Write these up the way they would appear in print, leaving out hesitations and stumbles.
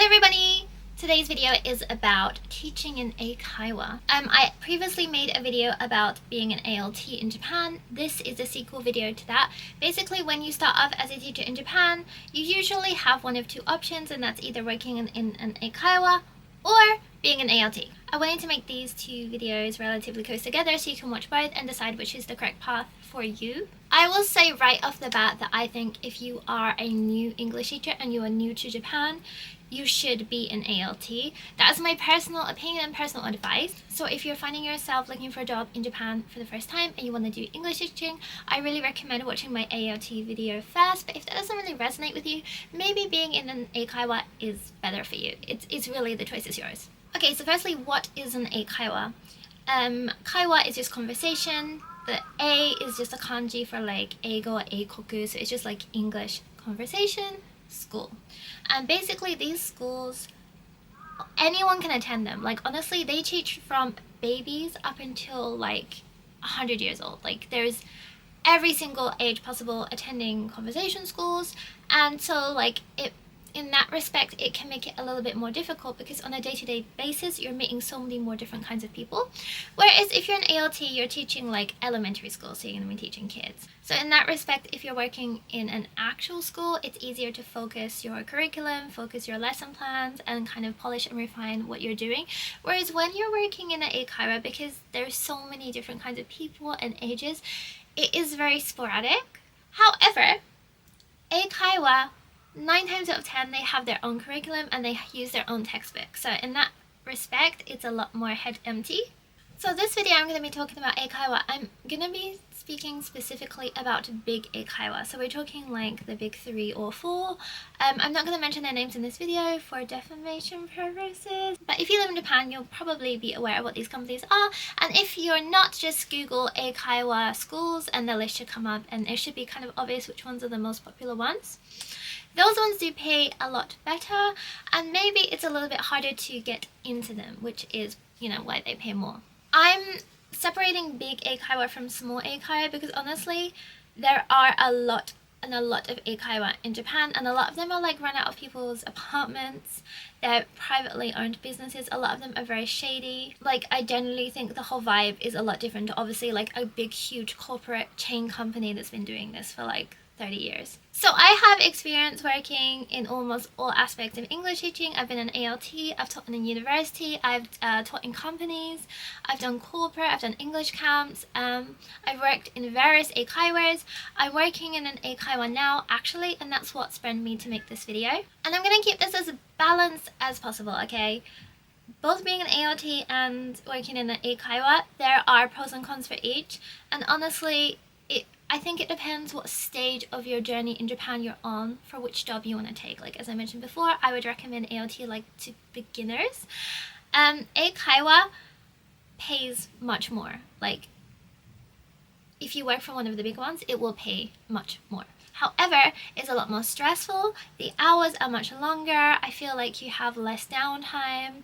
everybody! Today's video is about teaching in Eikaiwa. I previously made a video about being an ALT in Japan. This is a sequel video to that. Basically, when you start off as a teacher in Japan, you usually have one of two options, and that's either working in an Eikaiwa or being an ALT. I wanted to make these two videos relatively close together so you can watch both and decide which is the correct path for you. I will say right off the bat that I think if you are a new English teacher and you are new to Japan, you should be an ALT. That is my personal opinion and personal advice. So if you're finding yourself looking for a job in Japan for the first time and you want to do English teaching, I really recommend watching my ALT video first. But if that doesn't really resonate with you, maybe being in an Eikaiwa is better for you. It's really, the choice is yours. Okay, so firstly, what is an Eikaiwa? Kaiwa is just conversation. The A is just a kanji for like eigo or eikoku, so it's just like English conversation school. And basically these schools, anyone can attend them. Like honestly, they teach from babies up until like 100 years old. Like there's every single age possible attending conversation schools, and so like in that respect, it can make it a little bit more difficult because on a day-to-day basis, you're meeting so many more different kinds of people. Whereas if you're an ALT, you're teaching like elementary school, so you're going to be teaching kids. So in that respect, if you're working in an actual school, it's easier to focus your curriculum, focus your lesson plans, and kind of polish and refine what you're doing. Whereas when you're working in an Eikaiwa, because there's so many different kinds of people and ages, it is very sporadic. However, Eikaiwa, 9 times out of 10, they have their own curriculum and they use their own textbook. So in that respect, it's a lot more head empty. So this video, I'm going to be talking about Eikaiwa. I'm going to be speaking specifically about big Eikaiwa. So we're talking like the big 3 or 4. I'm not going to mention their names in this video for defamation purposes. But if you live in Japan, you'll probably be aware of what these companies are. And if you're not, just Google Eikaiwa schools and the list should come up. And it should be kind of obvious which ones are the most popular ones. Those ones do pay a lot better, and maybe it's a little bit harder to get into them, which is, why they pay more. I'm separating big Eikaiwa from small Eikaiwa because honestly, there are a lot of Eikaiwa in Japan, and a lot of them are like run out of people's apartments. They're privately owned businesses. A lot of them are very shady. Like, I generally think the whole vibe is a lot different to obviously like a big, huge corporate chain company that's been doing this for like 30 years. So I have experience working in almost all aspects of English teaching. I've been an ALT, I've taught in a university, I've taught in companies, I've done corporate, I've done English camps, I've worked in various Eikaiwas. I'm working in an Eikaiwa now actually, and that's what spurred me to make this video. And I'm going to keep this as balanced as possible, okay? Both being an ALT and working in an Eikaiwa, there are pros and cons for each, and honestly, I think it depends what stage of your journey in Japan you're on for which job you want to take. Like as I mentioned before, I would recommend ALT like to beginners. Eikaiwa pays much more. Like if you work for one of the big ones, it will pay much more. However, it's a lot more stressful. The hours are much longer. I feel like you have less downtime.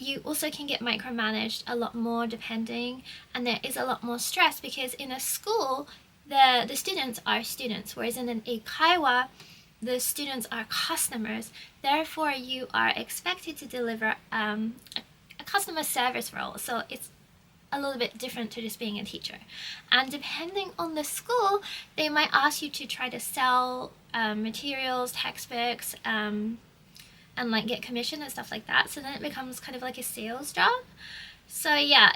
You also can get micromanaged a lot more depending, and there is a lot more stress because in a school, the students are students, whereas in an Eikaiwa, the students are customers. Therefore, you are expected to deliver a customer service role. So it's a little bit different to just being a teacher. And depending on the school, they might ask you to try to sell materials, textbooks, and like get commission and stuff like that. So then it becomes kind of like a sales job. So yeah,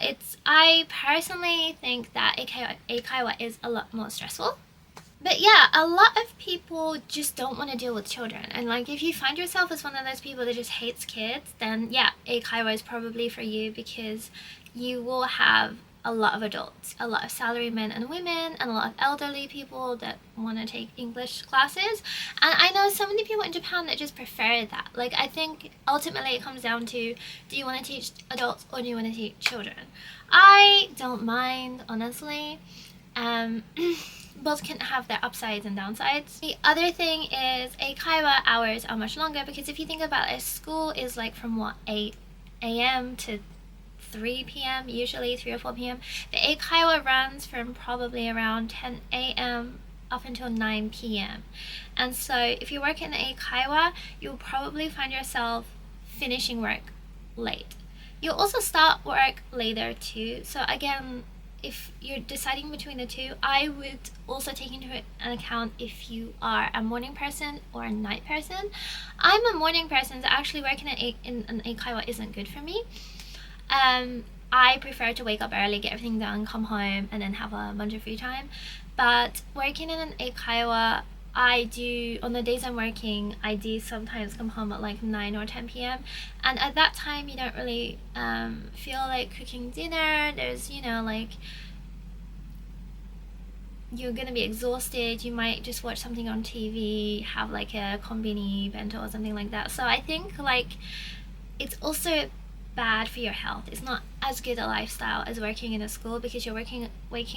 I personally think that Eikaiwa is a lot more stressful. But yeah, a lot of people just don't want to deal with children. And like if you find yourself as one of those people that just hates kids, then yeah, Eikaiwa is probably for you because you will have a lot of adults, a lot of salarymen and women, and a lot of elderly people that want to take English classes. And I know so many people in Japan that just prefer that. Like I think ultimately it comes down to, do you want to teach adults or do you want to teach children? I don't mind, honestly. Both can have their upsides and downsides. The other thing is Eikaiwa hours are much longer because if you think about it, school is like from 8 a.m. to 3 p.m, usually 3 or 4 p.m. The Eikaiwa runs from probably around 10 a.m. up until 9 p.m. And so if you work in Eikaiwa, you'll probably find yourself finishing work late. You'll also start work later too. So again, if you're deciding between the two, I would also take into account if you are a morning person or a night person. I'm a morning person, so actually working in an Eikaiwa isn't good for me. I prefer to wake up early, get everything done, come home, and then have a bunch of free time. But working in an Eikaiwa, I do, on the days I'm working, I do sometimes come home at like 9 or 10 p.m. And at that time, you don't really feel like cooking dinner. There's, like, you're gonna be exhausted. You might just watch something on TV, have like a konbini bento or something like that. So I think like it's also bad for your health. It's not as good a lifestyle as working in a school because you're waking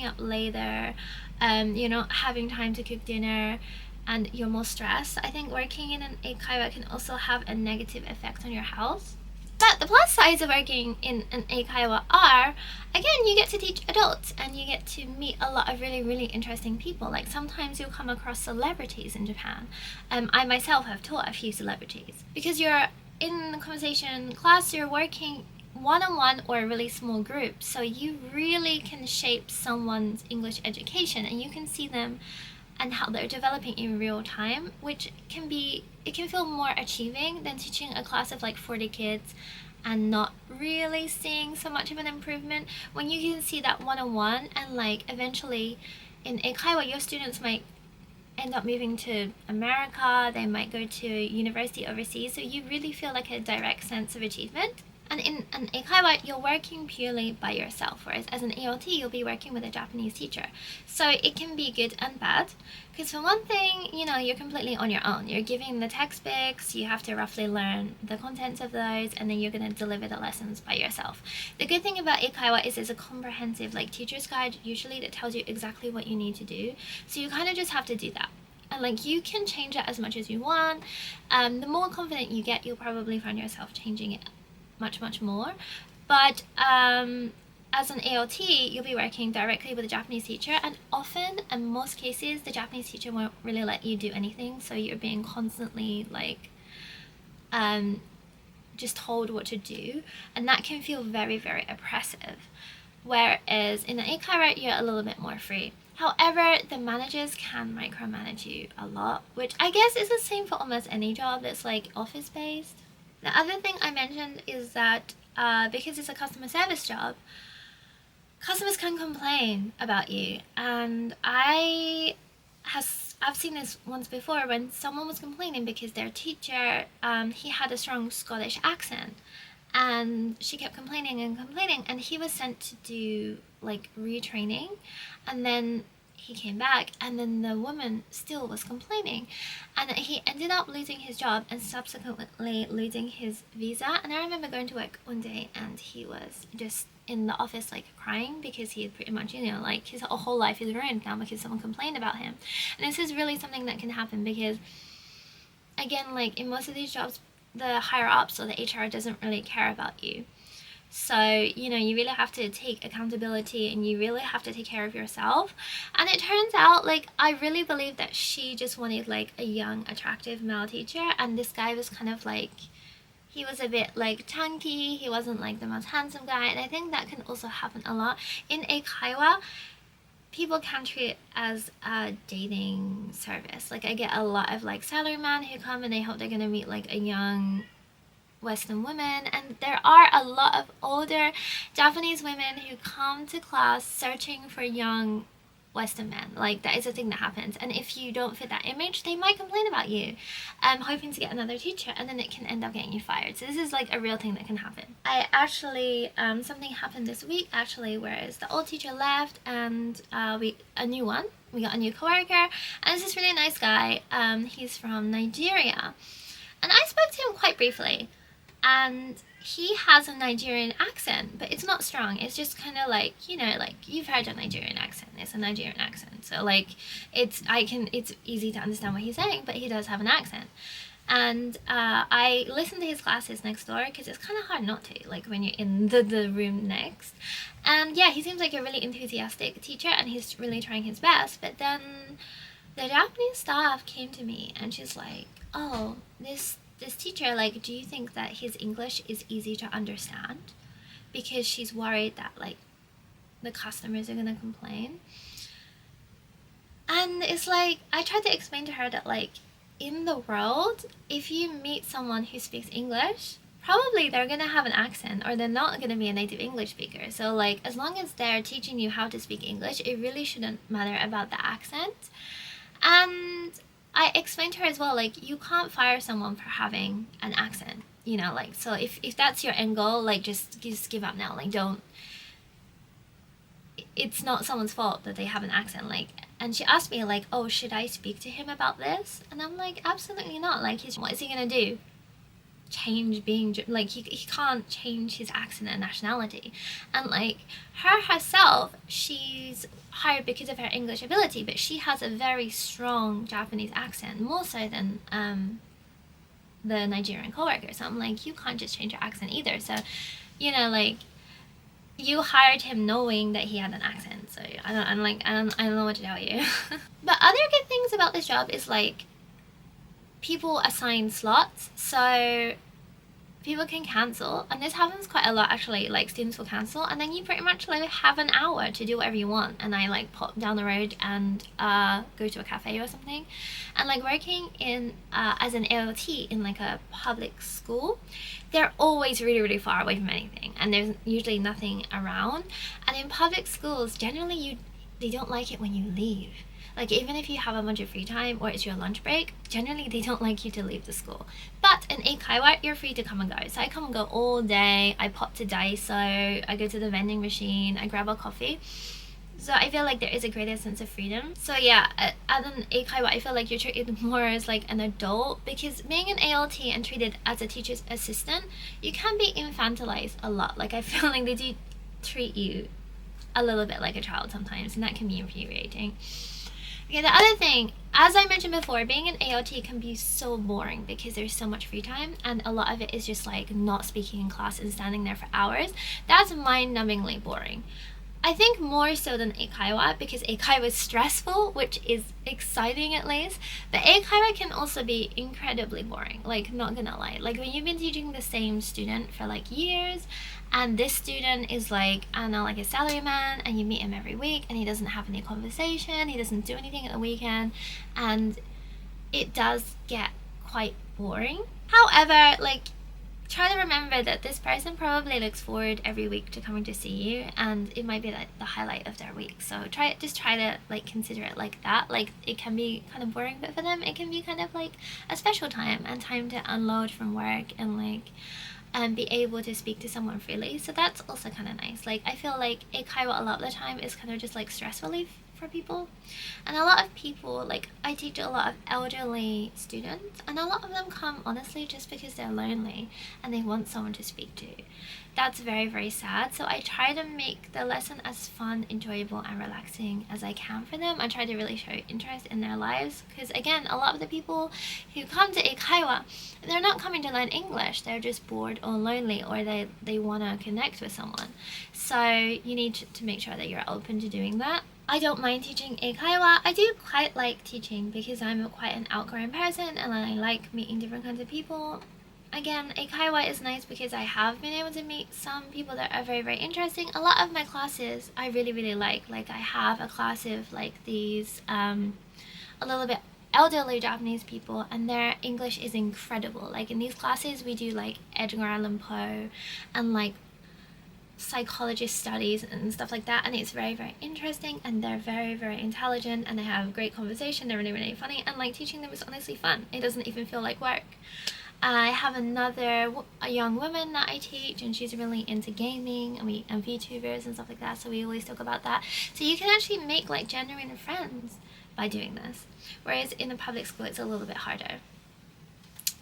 up later, you're not having time to cook dinner, and you're more stressed. I think working in an Eikaiwa can also have a negative effect on your health. But the plus sides of working in an Eikaiwa are, again, you get to teach adults and you get to meet a lot of really, really interesting people. Like sometimes you'll come across celebrities in Japan. I myself have taught a few celebrities. Because you're in the conversation class, you're working one-on-one or a really small group. So you really can shape someone's English education and you can see them and how they're developing in real time, which can feel more achieving than teaching a class of like 40 kids and not really seeing so much of an improvement. When you can see that one-on-one, and like eventually in Eikaiwa your students might end up moving to America, they might go to university overseas, so you really feel like a direct sense of achievement. And in an Eikaiwa, you're working purely by yourself, whereas as an ALT, you'll be working with a Japanese teacher. So it can be good and bad, because for one thing, you're completely on your own. You're giving the textbooks, you have to roughly learn the contents of those, and then you're going to deliver the lessons by yourself. The good thing about Eikaiwa is it's a comprehensive, like, teacher's guide, usually, that tells you exactly what you need to do. So you kind of just have to do that. And like you can change it as much as you want. The more confident you get, you'll probably find yourself changing it much more. But as an ALT, you'll be working directly with a Japanese teacher, and often, in most cases, the Japanese teacher won't really let you do anything, so you're being constantly like just told what to do, and that can feel very, very oppressive. Whereas in an Eikaiwa, you're a little bit more free. However, the managers can micromanage you a lot, which I guess is the same for almost any job that's like office-based. The other thing I mentioned is that because it's a customer service job, customers can complain about you. And I've seen this once before when someone was complaining because their teacher, he had a strong Scottish accent. And she kept complaining, and he was sent to do like retraining, and then he came back, and then the woman still was complaining, and he ended up losing his job and subsequently losing his visa. And I remember going to work one day and he was just in the office like crying because he had pretty much, like his whole life is ruined now because someone complained about him. And this is really something that can happen because, again, like in most of these jobs, the higher ups or the HR doesn't really care about you. So, you really have to take accountability and you really have to take care of yourself. And it turns out, like, I really believe that she just wanted, like, a young, attractive male teacher. And this guy was kind of, like, he was a bit, like, chunky. He wasn't, like, the most handsome guy. And I think that can also happen a lot. In Eikaiwa, people can treat it as a dating service. Like, I get a lot of like salarymen who come and they hope they're gonna meet like a young Western woman, and there are a lot of older Japanese women who come to class searching for young Western men. Like, that is a thing that happens, and if you don't fit that image, they might complain about you, hoping to get another teacher, and then it can end up getting you fired. So this is like a real thing that can happen. I actually, something happened this week actually, whereas the old teacher left and we got a new coworker, and it's this really nice guy. He's from Nigeria, and I spoke to him quite briefly, and he has a Nigerian accent, but it's not strong. It's just kind of like, like you've heard a Nigerian accent. It's a Nigerian accent. So like, it's easy to understand what he's saying, but he does have an accent. And I listened to his classes next door because it's kind of hard not to, like when you're in the room next. And yeah, he seems like a really enthusiastic teacher and he's really trying his best. But then the Japanese staff came to me and she's like, oh, this teacher, like, do you think that his English is easy to understand? Because she's worried that like the customers are gonna complain. And it's like, I tried to explain to her that like in the world, if you meet someone who speaks English, probably they're gonna have an accent or they're not gonna be a native English speaker. So like as long as they're teaching you how to speak English, it really shouldn't matter about the accent. And I explained to her as well, like you can't fire someone for having an accent, you know, like, so if that's your end goal, like just give up now. Like don't, it's not someone's fault that they have an accent. Like, and she asked me like, oh, should I speak to him about this? And I'm like, absolutely not. Like, what is he gonna do? Change being like, he can't change his accent and nationality. And like her herself, she's hired because of her English ability, but she has a very strong Japanese accent, more so than the Nigerian coworker. So I'm like, you can't just change your accent either. So, you know, like, you hired him knowing that he had an accent, so I don't know what to tell you. But other good things about this job is like people assign slots, so people can cancel, and this happens quite a lot actually. Like students will cancel and then you pretty much like have an hour to do whatever you want, and I like pop down the road and go to a cafe or something. And like working in as an ALT in like a public school, they're always really far away from anything and there's usually nothing around. And in public schools generally they don't like it when you leave. Like even if you have a bunch of free time or it's your lunch break, generally they don't like you to leave the school. But in Eikaiwa, you're free to come and go. So I come and go all day. I pop to Daiso, I go to the vending machine, I grab a coffee. So I feel like there is a greater sense of freedom. So yeah, at an Eikaiwa, I feel like you're treated more as like an adult, because being an ALT and treated as a teacher's assistant, you can be infantilized a lot. Like I feel like they do treat you a little bit like a child sometimes, and that can be infuriating. Okay, the other thing, as I mentioned before, being an AOT can be so boring because there's so much free time and a lot of it is just like not speaking in class and standing there for hours. That's mind-numbingly boring. I think more so than Eikaiwa, because Eikaiwa is stressful, which is exciting at least, but Eikaiwa can also be incredibly boring, like not gonna lie. Like when you've been teaching the same student for like years, and this student is like, I don't know, like a salaryman, and you meet him every week and he doesn't have any conversation, he doesn't do anything at the weekend, and it does get quite boring. However, like, try to remember that this person probably looks forward every week to coming to see you, and it might be like the highlight of their week. So just try to like consider it like that. Like it can be kind of boring, but for them it can be kind of like a special time and time to unload from work and like be able to speak to someone freely. So that's also kind of nice. Like I feel like Eikaiwa a lot of the time is kind of just like stress relief for people. And a lot of people, like I teach a lot of elderly students, and a lot of them come honestly just because they're lonely and they want someone to speak to. That's very sad. So I try to make the lesson as fun, enjoyable and relaxing as I can for them. I try to really show interest in their lives, because again, a lot of the people who come to Eikaiwa, they're not coming to learn English, they're just bored or lonely, or they want to connect with someone. So you need to make sure that you're open to doing that. I don't mind teaching Eikaiwa. I do quite like teaching because I'm quite an outgoing person and I like meeting different kinds of people. Again, Eikaiwa is nice because I have been able to meet some people that are very interesting. A lot of my classes I really like. Like I have a class of like these a little bit elderly Japanese people, and their English is incredible. Like in these classes we do like Edgar Allan Poe and like psychologist studies and stuff like that, and it's very interesting, and they're very intelligent and they have great conversation. They're really funny, and like teaching them is honestly fun. It doesn't even feel like work. I have a young woman that I teach, and she's really into gaming and VTubers and stuff like that, so we always talk about that. So you can actually make like genuine friends by doing this, whereas in the public school it's a little bit harder.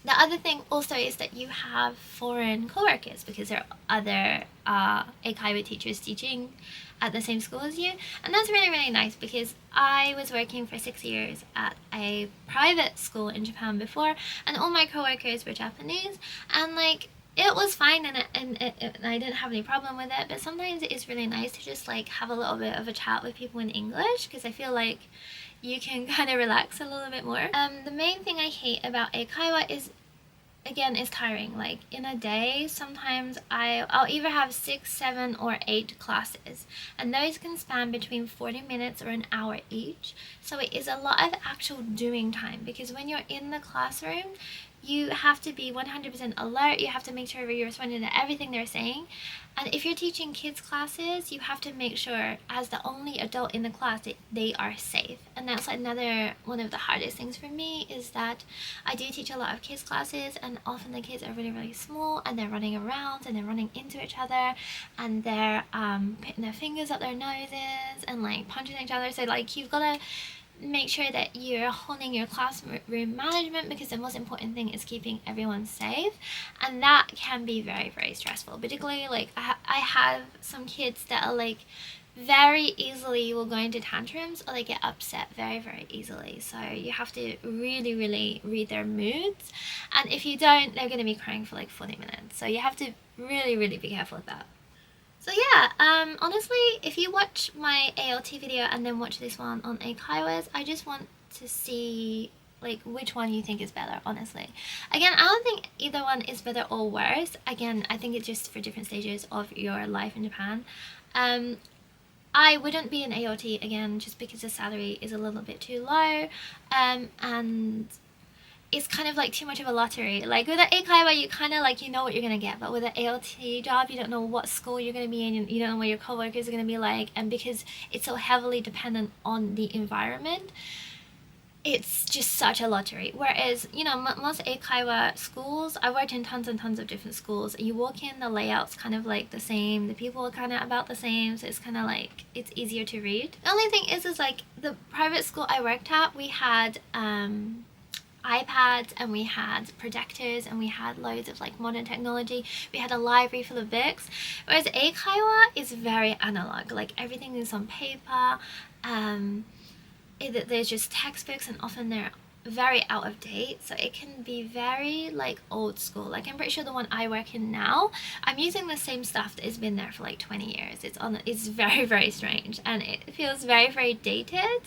The other thing also is that you have foreign co-workers, because there are other Eikaiwa teachers teaching at the same school as you, and that's really nice, because I was working for 6 years at a private school in Japan before, and all my co-workers were Japanese, and like it was fine, and I didn't have any problem with it, but sometimes it is really nice to just like have a little bit of a chat with people in English, because I feel like you can kind of relax a little bit more. The main thing I hate about Eikaiwa is, again, it's tiring. Like in a day, sometimes I'll either have 6, 7, or 8 classes, and those can span between 40 minutes or an hour each. So it is a lot of actual doing time, because when you're in the classroom, you have to be 100% alert. You have to make sure you're responding to everything they're saying. And if you're teaching kids classes, you have to make sure, as the only adult in the class, that they are safe. And that's another one of the hardest things for me, is that I do teach a lot of kids classes, and often the kids are really, really small, and they're running around, and they're running into each other, and they're putting their fingers up their noses and like punching each other. So like you've got to make sure that you're holding your classroom management, because the most important thing is keeping everyone safe, and that can be very, very stressful. Particularly like I have some kids that are like very easily will go into tantrums, or they get upset very, very easily. So you have to really, really read their moods, and if you don't, they're going to be crying for like 40 minutes. So you have to really, really be careful with that. So yeah, honestly, if you watch my ALT video and then watch this one on Eikaiwas, I just want to see like which one you think is better, honestly. Again, I don't think either one is better or worse. Again, I think it's just for different stages of your life in Japan. I wouldn't be an ALT again, just because the salary is a little bit too low, and it's kind of like too much of a lottery. Like with an Eikaiwa, you kind of like, you know what you're going to get, but with an ALT job, you don't know what school you're going to be in, you don't know what your coworkers are going to be like, and because it's so heavily dependent on the environment, it's just such a lottery. Whereas, you know, most Eikaiwa schools, I worked in tons and tons of different schools. You walk in, the layout's kind of like the same, the people are kind of about the same, so it's kind of like, it's easier to read. The only thing is like the private school I worked at, we had iPads, and we had projectors, and we had loads of like modern technology. We had a library full of books, whereas Eikaiwa is very analog. Like everything is on paper. There's just textbooks, and often they're very out of date, so it can be very like old school. Like I'm pretty sure the one I work in now, I'm using the same stuff that has been there for like 20 years. It's very, very strange, and it feels very, very dated.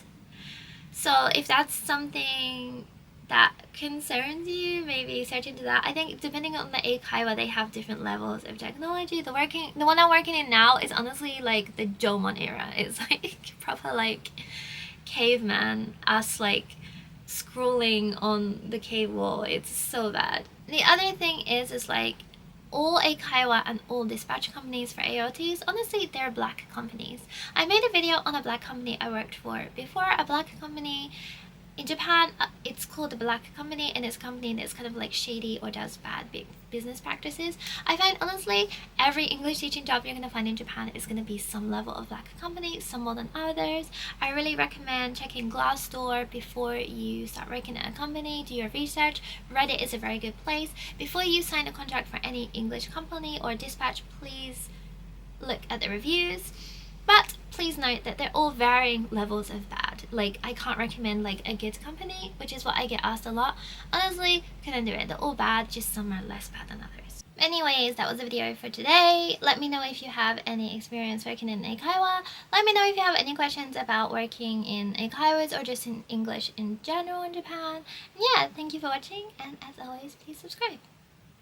So if that's something that concerns you, maybe search into that. I think depending on the Eikaiwa, they have different levels of technology. The one I'm working in now is honestly like the Jomon era. It's like proper like caveman, us like scrolling on the cave wall. It's so bad. The other thing is like all Eikaiwa and all dispatch companies for AOTs, honestly, they're black companies. I made a video on a black company I worked for before. A black company in Japan, it's called a black company, and it's a company that's kind of like shady or does bad big business practices. I find honestly every English teaching job you're going to find in Japan is going to be some level of black company, some more than others. I really recommend checking Glassdoor before you start working at a company. Do your research. Reddit is a very good place. Before you sign a contract for any English company or dispatch, please look at the reviews. But please note that they're all varying levels of bad. Like, I can't recommend like a good company, which is what I get asked a lot. Honestly, couldn't do it. They're all bad, just some are less bad than others. Anyways, that was the video for today. Let me know if you have any experience working in Eikaiwa. Let me know if you have any questions about working in Eikaiwas or just in English in general in Japan. And yeah, thank you for watching, and as always, please subscribe.